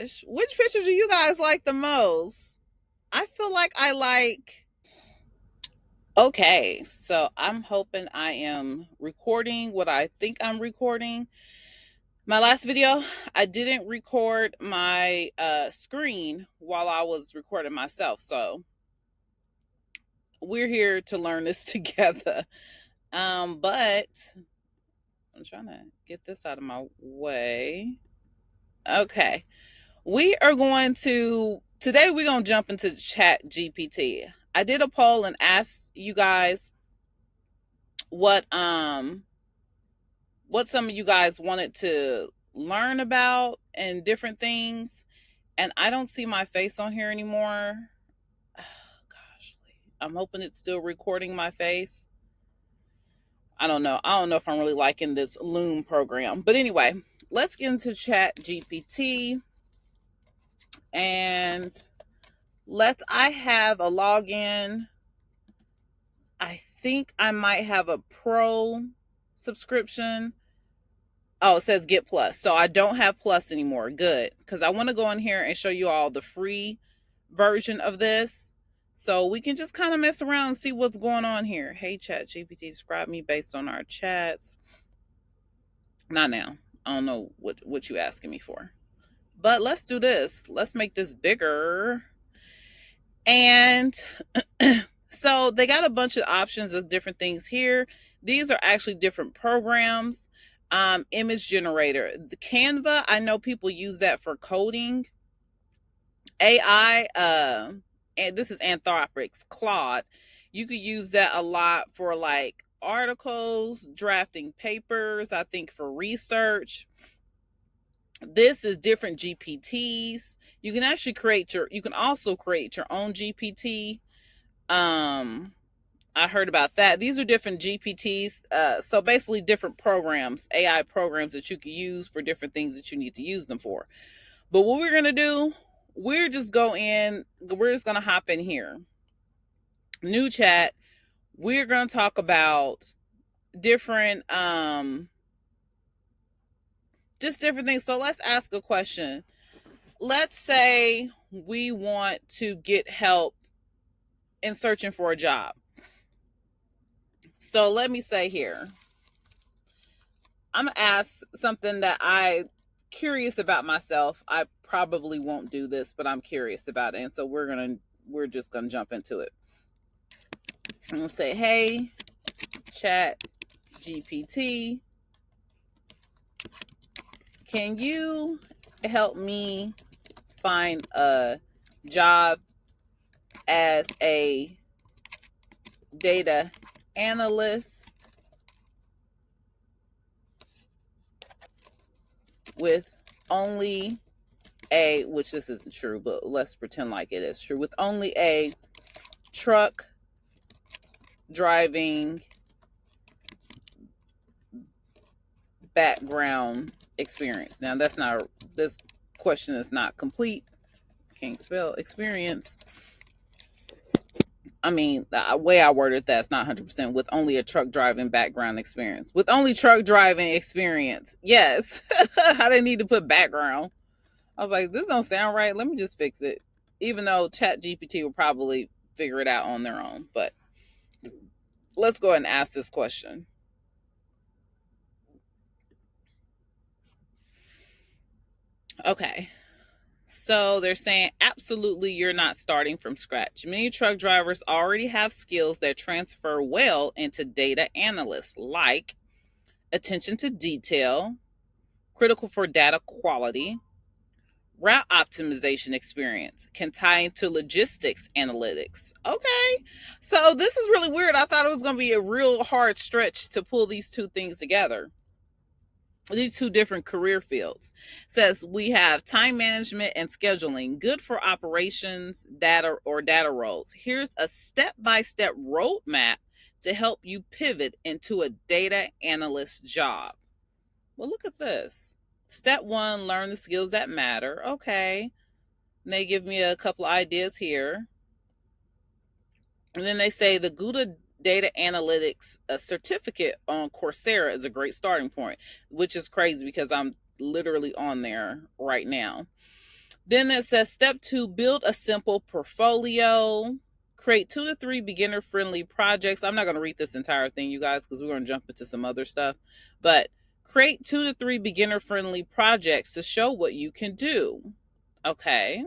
gosh. Which picture do you guys like the most? I feel like I like. Okay, so I'm hoping I am recording what I think I'm recording. My last video, I didn't record my screen while I was recording myself. So we're here to learn this together. But I'm trying to get this out of my way. Okay. We are going to today we're going to jump into ChatGPT. I did a poll and asked you guys what what some of you guys wanted to learn about and different things, and I don't see my face on here anymore. Oh, gosh, I'm hoping it's still recording my face. I don't know. I don't know if I'm really liking this Loom program. But anyway, let's get into ChatGPT, and I have a login. I think I might have a pro subscription. Oh, it says get plus. So I don't have plus anymore. Good. Because I want to go in here and show you all the free version of this. So we can just kind of mess around and see what's going on here. Hey, ChatGPT, describe me based on our chats. Not now. I don't know what you asking me for. But let's do this. Let's make this bigger. And so they got a bunch of options of different things here. These are actually different programs. Image generator. The Canva, I know people use that for coding. AI, and this is Anthropic's Claude. You could use that a lot for like articles, drafting papers, I think for research. This is different GPTs. You can actually you can also create your own GPT. I heard about that. These are different GPTs. So basically different programs, AI programs that you can use for different things that you need to use them for. But what we're going to do, we're just going to hop in here. New chat. We're going to talk about different, just different things. So let's ask a question. Let's say we want to get help in searching for a job. So let me say here, I'm going to ask something that I'm curious about myself. I probably won't do this, but I'm curious about it. And so we're just going to jump into it. I'm going to say, hey, Chat GPT, can you help me find a job as a data analyst with only a, which this isn't true, but let's pretend like it is true, with only a truck driving background experience. Now this question is not complete. Can't spell experience. I mean, the way I worded that's not 100%, with only a truck driving background experience. With only truck driving experience. Yes. I didn't need to put background. I was like, this don't sound right. Let me just fix it. Even though ChatGPT will probably figure it out on their own. But let's go ahead and ask this question. Okay. So they're saying, absolutely, you're not starting from scratch. Many truck drivers already have skills that transfer well into data analysts, like attention to detail, critical for data quality, route optimization experience, can tie into logistics analytics. Okay. So this is really weird. I thought it was going to be a real hard stretch to pull these two things together. These two different career fields. It says we have time management and scheduling, good for operations, data roles. Here's a step-by-step roadmap to help you pivot into a data analyst job. Well, look at this. Step 1, learn the skills that matter. Okay. And they give me a couple of ideas here. And then they say the Gouda Data Analytics certificate on Coursera is a great starting point, which is crazy because I'm literally on there right now. Then it says step 2, build a simple portfolio. Create 2 to 3 beginner friendly projects. I'm not going to read this entire thing, you guys, because we're going to jump into some other stuff. But create 2 to 3 beginner friendly projects to show what you can do. Okay.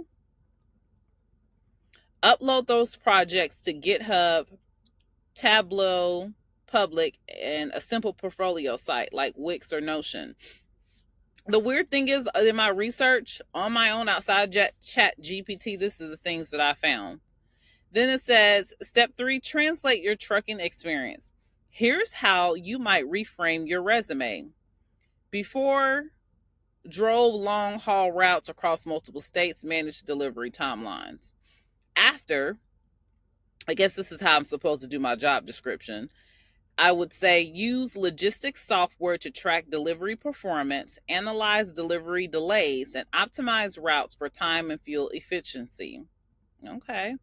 Upload those projects to GitHub, Tableau, Public, and a simple portfolio site like Wix or Notion. The weird thing is, in my research on my own outside ChatGPT, this is the things that I found. Then it says, step 3, translate your trucking experience. Here's how you might reframe your resume. Before, drove long haul routes across multiple states, managed delivery timelines. After, I guess this is how I'm supposed to do my job description. I would say use logistics software to track delivery performance, analyze delivery delays, and optimize routes for time and fuel efficiency. Okay.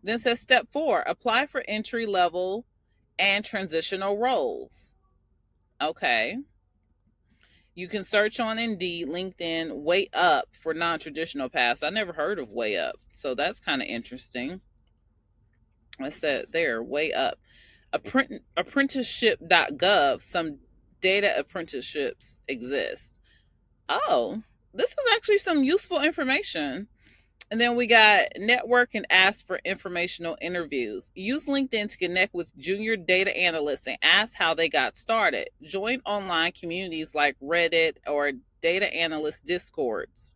Then says step 4, apply for entry level and transitional roles. Okay. You can search on Indeed, LinkedIn, Way Up for non-traditional paths. I never heard of Way Up, so that's kind of interesting. What's that there? Way Up. Apprenticeship.gov, some data apprenticeships exist. Oh, this is actually some useful information. And then we got network and ask for informational interviews. Use LinkedIn to connect with junior data analysts and ask how they got started. Join online communities like Reddit or data analyst discords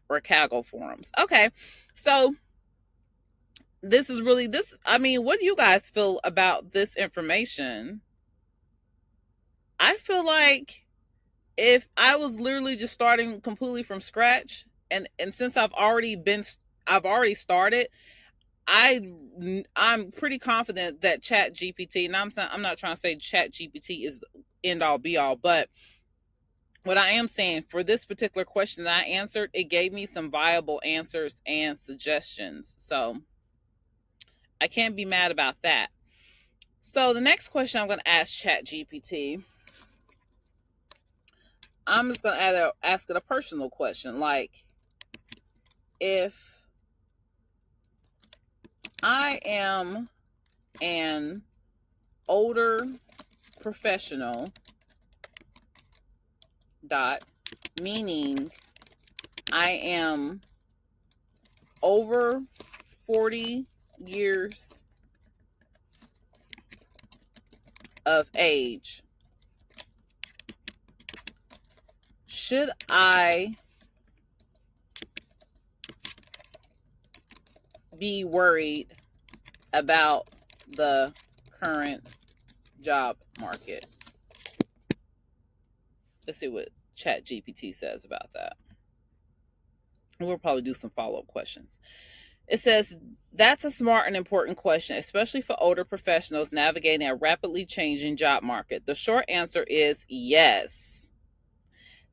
or Kaggle forums. Okay, so this is really this. I mean, what do you guys feel about this information? I feel like if I was literally just starting completely from scratch, and since I've already started, I'm pretty confident that Chat GPT, and I'm not trying to say Chat GPT is end all be all, but what I am saying for this particular question that I answered, it gave me some viable answers and suggestions. So I can't be mad about that. So the next question I'm going to ask Chat GPT, I'm just going to ask it a personal question. Like, if I am an older professional, meaning I am over 40 years of age, should I be worried about the current job market? Let's see what ChatGPT says about that. We'll probably do some follow-up questions. It says, that's a smart and important question, especially for older professionals navigating a rapidly changing job market. The short answer is yes.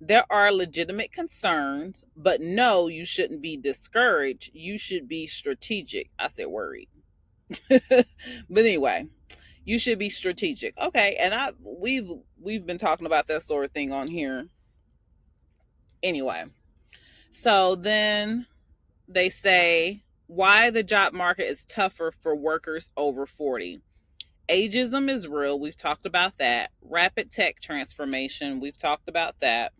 There are legitimate concerns, but no, you shouldn't be discouraged. You should be strategic. I said worried. But anyway, you should be strategic. Okay, and we've been talking about that sort of thing on here. Anyway, so then they say why the job market is tougher for workers over 40. Ageism is real. We've talked about that. Rapid tech transformation. We've talked about that.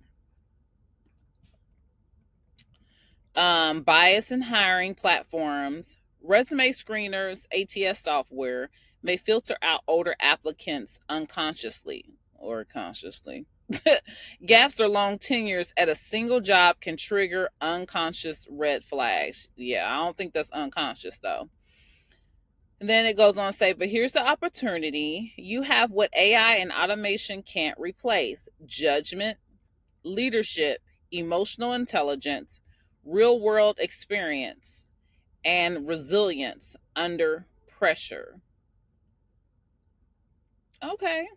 Bias in hiring platforms. Resume screeners, ATS software may filter out older applicants unconsciously or consciously. Gaps or long tenures at a single job can trigger unconscious red flags. Yeah, I don't think that's unconscious though. And then it goes on to say, but here's the opportunity. You have what AI and automation can't replace: judgment, leadership, emotional intelligence, real world experience, and resilience under pressure. Okay,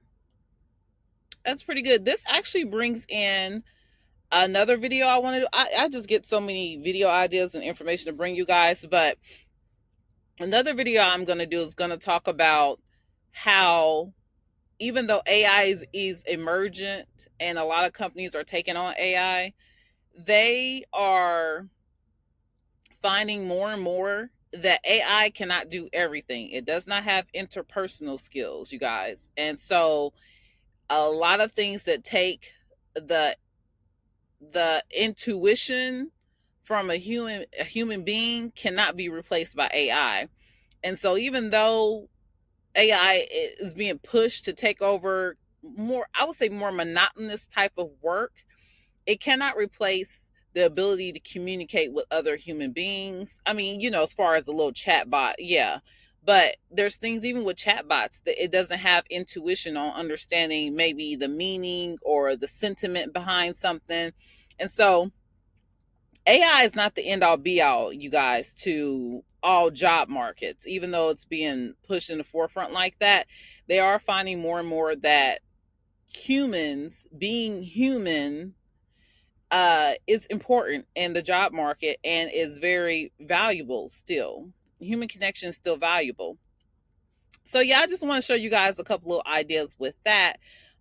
that's pretty good. This actually brings in another video I want to do. I just get so many video ideas and information to bring you guys, but another video I'm going to do is going to talk about how, even though AI is emergent and a lot of companies are taking on AI, they are finding more and more that AI cannot do everything. It does not have interpersonal skills, you guys. And so a lot of things that take the intuition from a human being cannot be replaced by AI. And so even though AI is being pushed to take over more, I would say, more monotonous type of work, it cannot replace the ability to communicate with other human beings. I mean, as far as the little chat bot, yeah. But there's things even with chatbots that it doesn't have intuition on understanding maybe the meaning or the sentiment behind something. And so AI is not the end all be all, you guys, to all job markets, even though it's being pushed in the forefront like that. They are finding more and more that humans being human is important in the job market and is very valuable still. Human connection is still valuable. So yeah, I just want to show you guys a couple of ideas with that.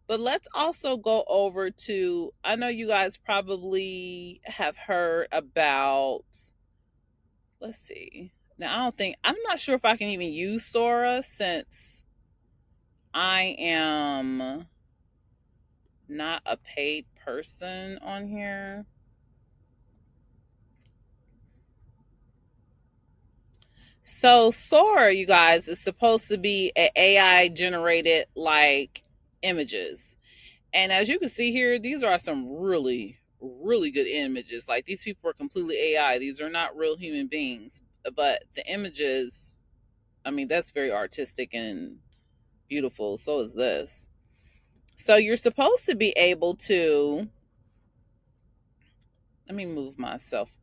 But let's also go over to, I know you guys probably have heard about, let's see. Now I'm not sure if I can even use Sora since I am not a paid person on here. So Sora, you guys, is supposed to be an AI generated like images. And as you can see here, these are some really, really good images. Like these people are completely AI. These are not real human beings. But the images, I mean, that's very artistic and beautiful. So is this. So you're supposed to be able to, let me move myself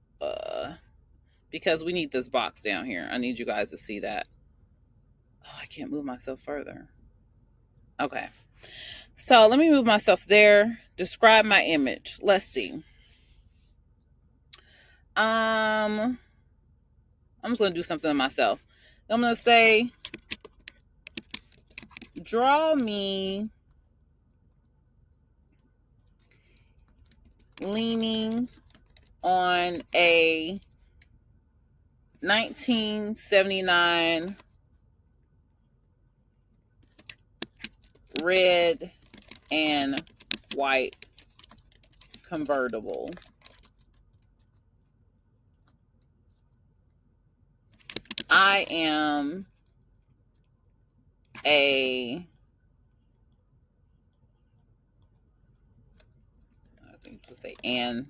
because we need this box down here. I need you guys to see that. Oh, I can't move myself further. Okay. So let me move myself there. Describe my image. Let's see. I'm just gonna do something to myself. I'm gonna say, draw me leaning on a 1979 red and white convertible. I am a, I think to say an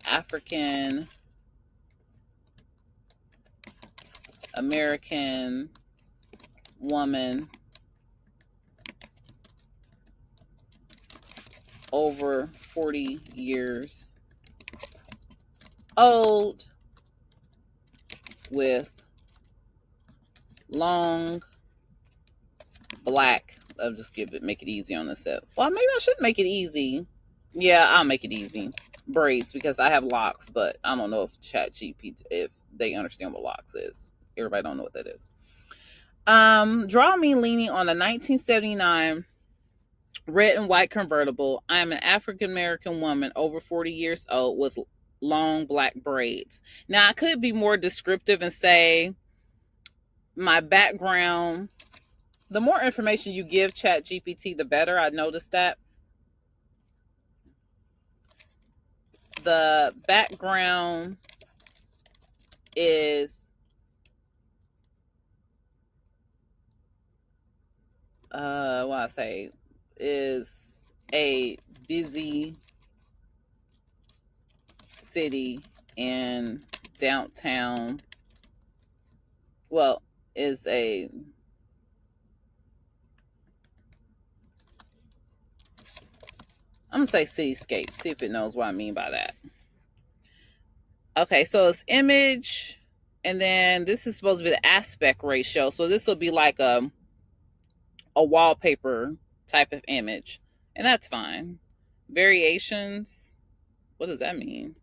African American woman over 40 years old with long black. I'll just make it easy on the set. Well, maybe I should make it easy. Yeah, I'll make it easy. Braids, because I have locks, but I don't know if ChatGPT, if they understand what locks is. Everybody don't know what that is. Draw me leaning on a 1979 red and white convertible. I am an African American woman over 40 years old with long black braids. Now, I could be more descriptive and say my background. The more information you give ChatGPT, the better. I noticed that. The background is what I say is a busy city in downtown. Well, is a, I'm gonna say cityscape. See if it knows what I mean by that. Okay, so it's image, and then this is supposed to be the aspect ratio. So this will be like a wallpaper type of image, and that's fine. Variations. What does that mean?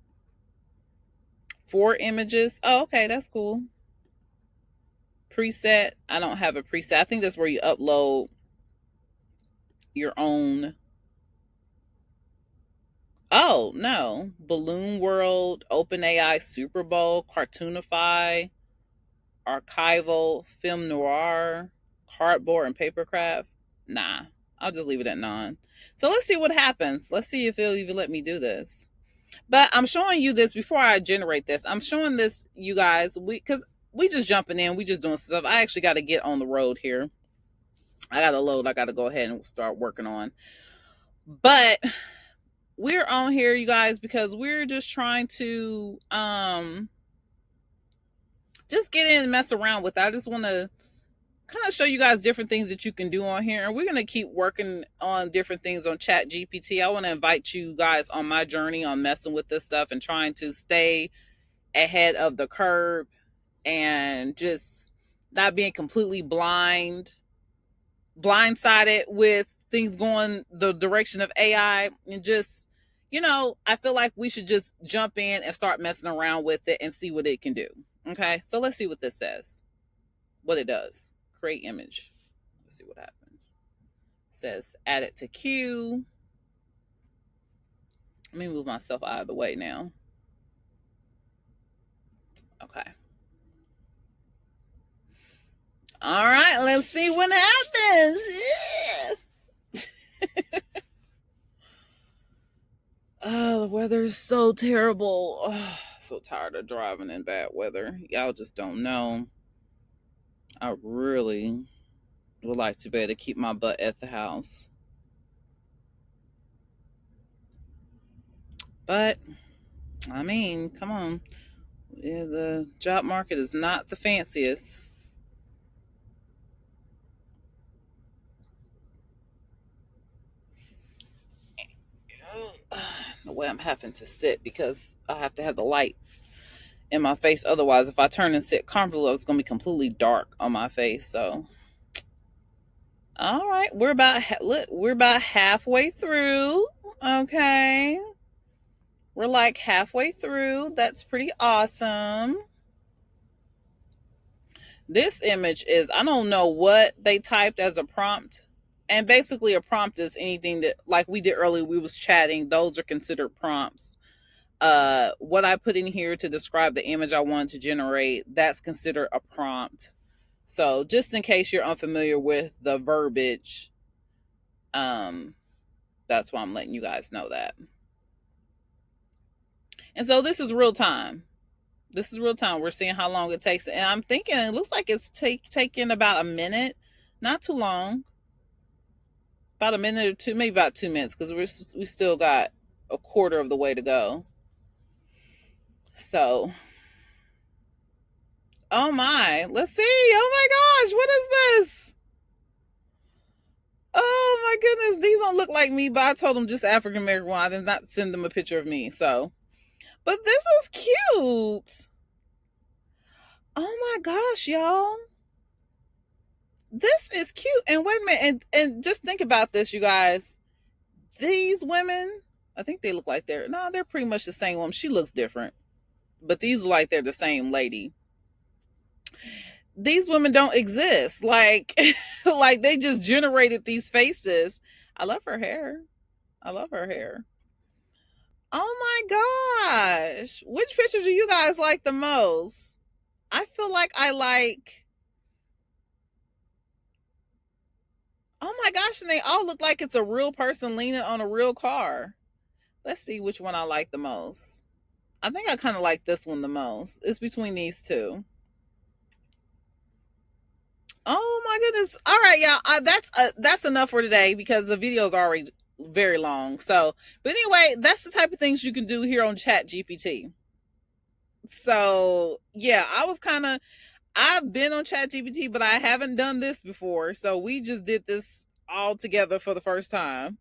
4 images. Oh, okay, that's cool. Preset. I don't have a preset. I think that's where you upload your own. Oh, no. Balloon World, OpenAI Super Bowl, Cartoonify, Archival, Film Noir, Cardboard and Papercraft. Nah, I'll just leave it at none. So let's see what happens. Let's see if it'll even let me do this. But I'm showing you this before I generate this. I'm showing this, you guys, because we just jumping in, we just doing stuff. I actually got to get on the road here. I got a load I got to go ahead and start working on. But we're on here, you guys, because we're just trying to just get in and mess around with it. I just want to kind of show you guys different things that you can do on here, and we're going to keep working on different things on ChatGPT. I want to invite you guys on my journey on messing with this stuff and trying to stay ahead of the curve and just not being completely blindsided with things going the direction of AI. And just, I feel like we should just jump in and start messing around with it and see what it can do. Okay, so let's see what this says, what it does. Create image. Let's see what happens. It says add it to queue. Let me move myself out of the way now. Okay. All right, let's see what happens. Yeah. Oh, the weather's so terrible. Oh, so tired of driving in bad weather. Y'all just don't know. I really would like to be able to keep my butt at the house. But, I mean, come on. Yeah, the job market is not the fanciest. The way I'm having to sit because I have to have the light in my face. Otherwise, if I turn and sit comfortably, it's going to be completely dark on my face. So, all right, we're about halfway through. Okay, we're like halfway through. That's pretty awesome. This image is, I don't know what they typed as a prompt. And basically a prompt is anything that, like we did earlier, we was chatting, those are considered prompts. What I put in here to describe the image I wanted to generate, that's considered a prompt. So just in case you're unfamiliar with the verbiage, that's why I'm letting you guys know that. And so this is real time. This is real time. We're seeing how long it takes. And I'm thinking it looks like it's taking about a minute. Not too long. About a minute or two, maybe about 2 minutes, because we still got a quarter of the way to go. So, oh my, let's see. Oh my gosh, what is this? Oh my goodness, these don't look like me, but I told them just African American one. I did not send them a picture of me. So, but this is cute. Oh my gosh, y'all. This is cute. And wait a minute, and just think about this, you guys. These women, I think they look like they're pretty much the same woman. She looks different, but these are like they're the same lady. These women don't exist. Like, like they just generated these faces. I love her hair. I love her hair. Oh my gosh. Which picture do you guys like the most? I feel like I like. Oh my gosh, and they all look like it's a real person leaning on a real car. Let's see which one I like the most. I think I kind of like this one the most. It's between these two. Oh my goodness! All right, y'all. That's enough for today because the video is already very long. So, but anyway, that's the type of things you can do here on ChatGPT. So yeah, I've been on ChatGPT, but I haven't done this before. So we just did this all together for the first time.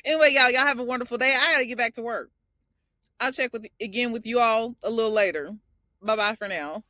Anyway, y'all have a wonderful day. I gotta get back to work. I'll check again with you all a little later. Bye bye for now.